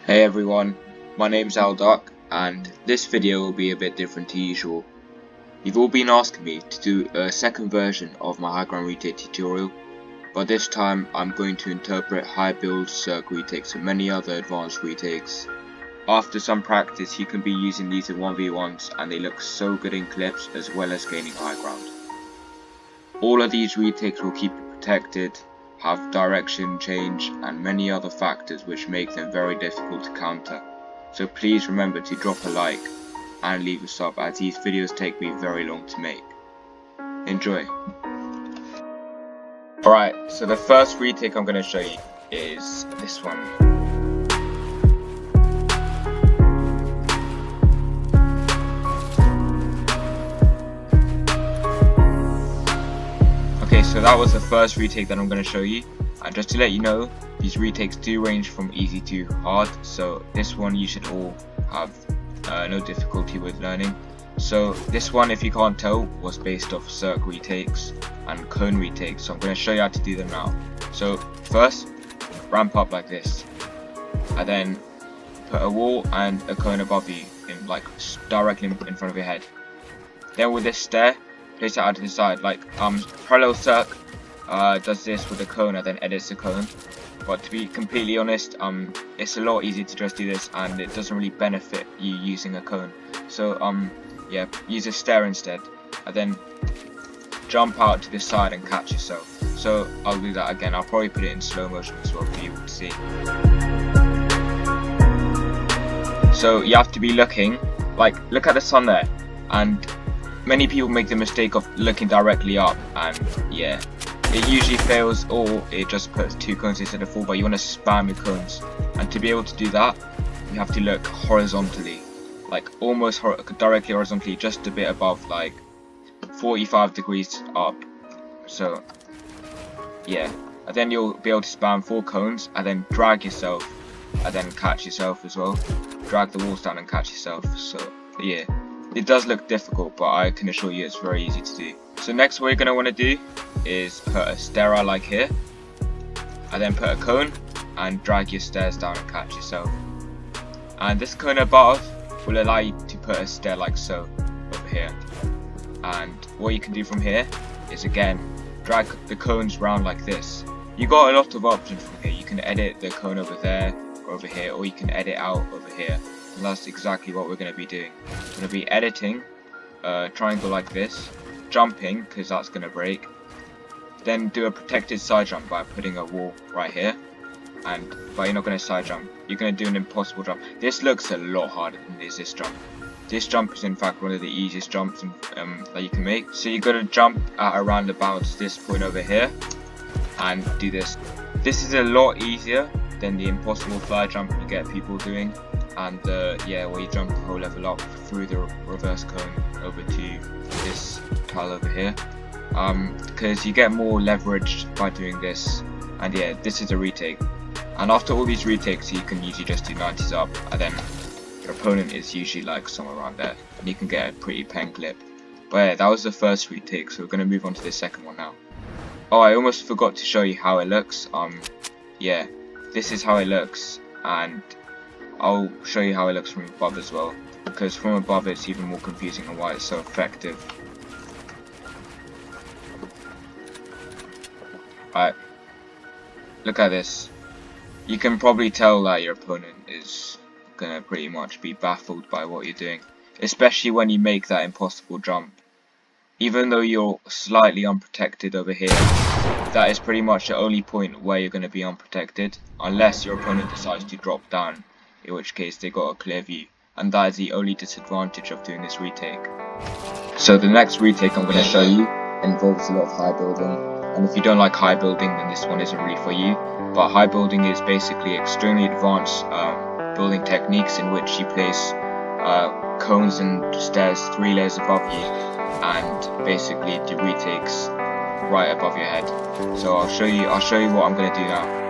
Hey everyone, my name's Aldark and this video will be a bit different to usual. You've all been asking me to do a second version of my high ground retake tutorial, but this time I'm going to interpret high build circ retakes and many other advanced retakes. After some practice you can be using these in 1v1s and they look so good in clips as well as gaining high ground. All of these retakes will keep you protected, have direction change and many other factors which make them very difficult to counter. So please remember to drop a like and leave a sub as these videos take me very long to make. Enjoy! Alright, so the first retake I'm going to show you is this one. Okay, so that was the first retake that I'm going to show you, and just to let you know, these retakes do range from easy to hard, so this one you should all have no difficulty with learning. So this one, if you can't tell, was based off circ retakes and cone retakes, so I'm going to show you how to do them now. So first, ramp up like this, and then put a wall and a cone above you, directly in front of your head. Then with this stair, place it out to the side, like parallel circ does this with a cone and then edits the cone, but to be completely honest, it's a lot easier to just do this and it doesn't really benefit you using a cone. So yeah, use a stair instead, and then jump out to the side and catch yourself. So I'll do that again. I'll probably put it in slow motion as well for you to see. So you have to be looking, look at the sun there, and many people make the mistake of looking directly up, and yeah, it usually fails, or it just puts two cones instead of four, but you want to spam your cones. And to be able to do that, you have to look horizontally, almost directly horizontally, just a bit above, 45 degrees up. So yeah, and then you'll be able to spam 4 cones and then drag yourself and then catch yourself as well. Drag the walls down and catch yourself. So yeah, it does look difficult, but I can assure you it's very easy to do. So next what you're going to want to do is put a stair like here, and then put a cone and drag your stairs down and catch yourself. And this cone above will allow you to put a stair like so over here. And what you can do from here is again drag the cones round like this. You got a lot of options from here. You can edit the cone over there or over here, or you can edit out over here. And that's exactly what we're going to be doing. We're going to be editing a triangle like this, jumping because that's going to break, then do a protected side jump by putting a wall right here, but you're not going to side jump, you're going to do an impossible jump. This looks a lot harder than this jump. This jump is in fact one of the easiest jumps that you can make. So you're going to jump at around about this point over here and do this. This is a lot easier than the impossible fly jump you get people doing, and yeah, where you jump the whole level up through the reverse cone over to this tile over here, because you get more leverage by doing this. And yeah, this is a retake, and after all these retakes you can usually just do 90s up, and then your opponent is usually somewhere around there and you can get a pretty pen clip. But yeah, that was the first retake, so we're going to move on to the second one now. Oh, I almost forgot to show you how it looks. Yeah, this is how it looks, and I'll show you how it looks from above as well, because from above it's even more confusing and why it's so effective. Alright, look at this. You can probably tell that your opponent is gonna pretty much be baffled by what you're doing, especially when you make that impossible jump. Even though you're slightly unprotected over here, that is pretty much the only point where you're going to be unprotected, unless your opponent decides to drop down, in which case they got a clear view, and that is the only disadvantage of doing this retake. So the next retake I'm going to show you involves a lot of high building, and if you don't like high building then this one isn't really for you. But high building is basically extremely advanced building techniques in which you place cones and stairs 3 layers above you, and basically do retakes right above your head. So I'll show you what I'm going to do now.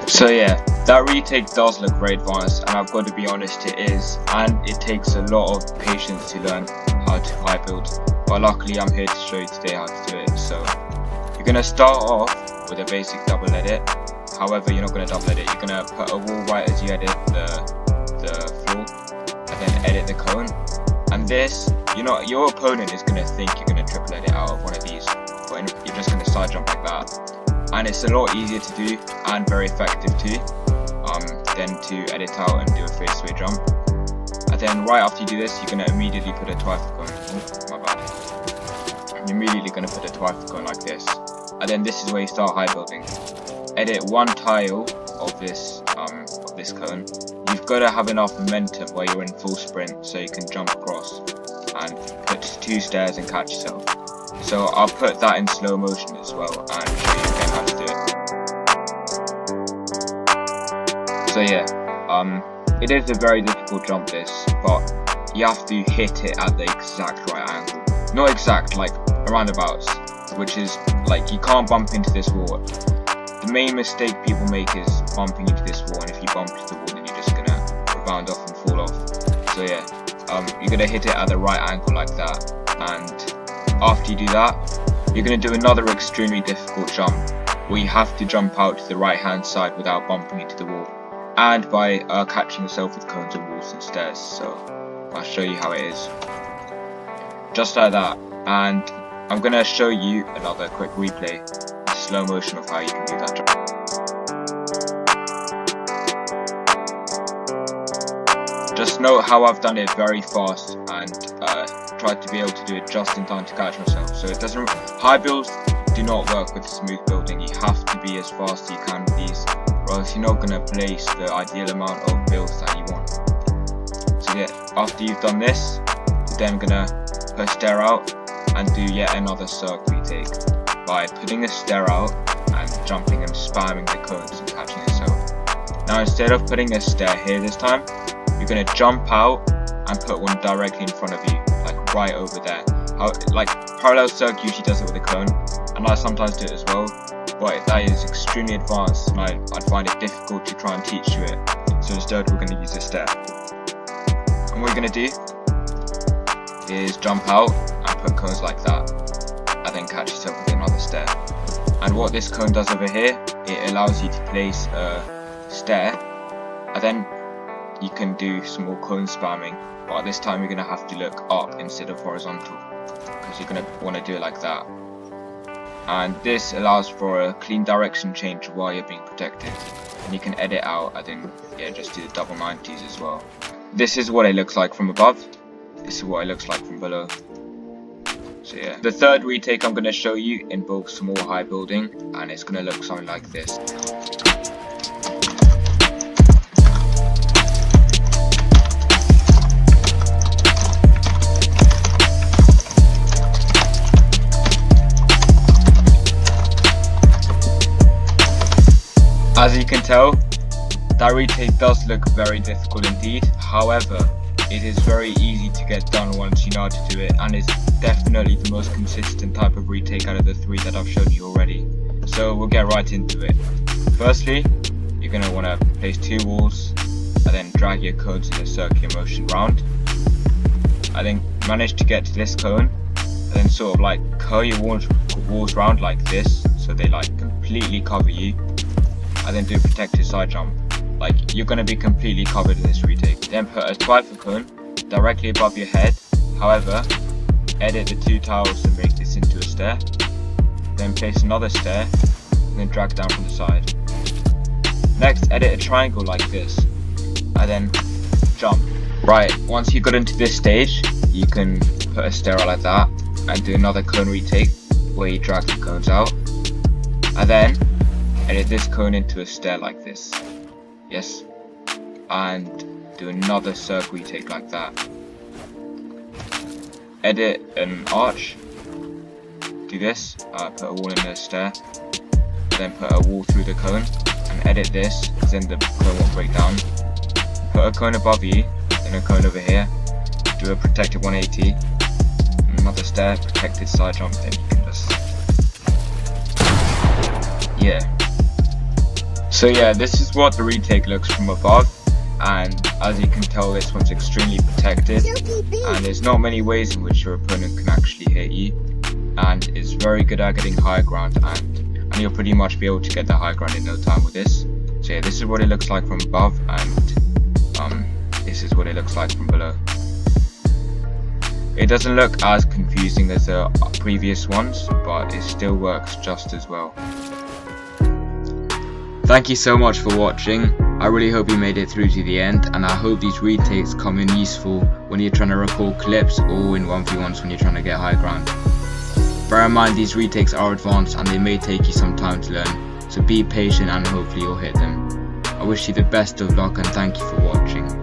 So yeah, That retake does look very advanced, and I've got to be honest, it is, and it takes a lot of patience to learn how to high build, but luckily I'm here to show you today how to do it. So you're going to start off with a basic double edit. However, you're not going to double edit, you're going to put a wall right as you edit the floor, and then edit the cone. And this, your opponent is going to think you're going to triple edit out of one of these, but you're just going to side jump like that. And it's a lot easier to do and very effective too, than to edit out and do a faceaway jump. And then right after you do this, you're going to immediately put a twifle cone. Oh, my bad. You're immediately going to put a twifle cone like this. And then this is where you start high building. Edit one tile of this cone. You've got to have enough momentum where you're in full sprint so you can jump across and put 2 stairs and catch yourself. So I'll put that in slow motion as well and show you again how to do it. So yeah, it is a very difficult jump this, but you have to hit it at the exact right angle. Not exact, like roundabouts, which is like you can't bump into this wall. The main mistake people make is bumping into this wall, and if you bump into the wall then you're just gonna rebound off and fall off. So yeah, you're gonna hit it at the right angle like that, and after you do that, you're gonna do another extremely difficult jump where you have to jump out to the right hand side without bumping into the wall, and by catching yourself with cones and walls and stairs. So I'll show you how it is. Just like that, and I'm gonna show you another quick replay, slow motion of how you can do that jump. Just note how I've done it very fast and tried to be able to do it just in time to catch myself. So it doesn't, high builds do not work with smooth building. You have to be as fast as you can with these, or else you're not going to place the ideal amount of builds that you want. So yeah, after you've done this, you're then going to put a stair out and do yet another circle retake by putting a stair out and jumping and spamming the cones and catching yourself. Now instead of putting a stair here this time, you're going to jump out and put one directly in front of you, like right over there. Like parallel circle usually does it with a cone, and I sometimes do it as well, but that is extremely advanced and I'd find it difficult to try and teach you it. So instead we're going to use a stair. And what you're going to do is jump out and put cones like that, and then catch yourself with another stair. And what this cone does over here, it allows you to place a stair, and then you can do some more cone spamming, but this time you're going to have to look up instead of horizontal, because you're going to want to do it like that. And this allows for a clean direction change while you're being protected, and you can edit out and then yeah, just do the double 90s as well. This is what it looks like from above, this is what it looks like from below. So yeah, the third retake I'm going to show you involves some more high building, and it's going to look something like this. As you can tell, that retake does look very difficult indeed. However, it is very easy to get done once you know how to do it, and it's definitely the most consistent type of retake out of the 3 that I've shown you already. So we'll get right into it. Firstly, you're going to want to place 2 walls and then drag your cones in a circular motion round. And then manage to get to this cone and then sort of like curl your walls round like this so they like completely cover you. And then do a protected side jump. Like you're going to be completely covered in this retake. Then put a twifle cone directly above your head. However, edit the 2 tiles to make this into a stair. Then place another stair and then drag down from the side. Next, edit a triangle like this and then jump. Right, once you got into this stage, you can put a stair out like that and do another cone retake where you drag the cones out. And then edit this cone into a stair like this, yes, and do another circle retake like that. Edit an arch, do this, put a wall in the stair, then put a wall through the cone, and edit this, because then the cone won't break down. Put a cone above you, then a cone over here, do a protected 180, another stair, protected side jump, then you can just, yeah. So yeah, this is what the retake looks from above, and as you can tell, this one's extremely protected, and there's not many ways in which your opponent can actually hit you, and it's very good at getting high ground, and you'll pretty much be able to get the high ground in no time with this. So yeah, this is what it looks like from above, and this is what it looks like from below. It doesn't look as confusing as the previous ones, but it still works just as well. Thank you so much for watching. I really hope you made it through to the end, and I hope these retakes come in useful when you're trying to record clips or in 1v1s when you're trying to get high ground. Bear in mind, these retakes are advanced and they may take you some time to learn, so be patient and hopefully you'll hit them. I wish you the best of luck and thank you for watching.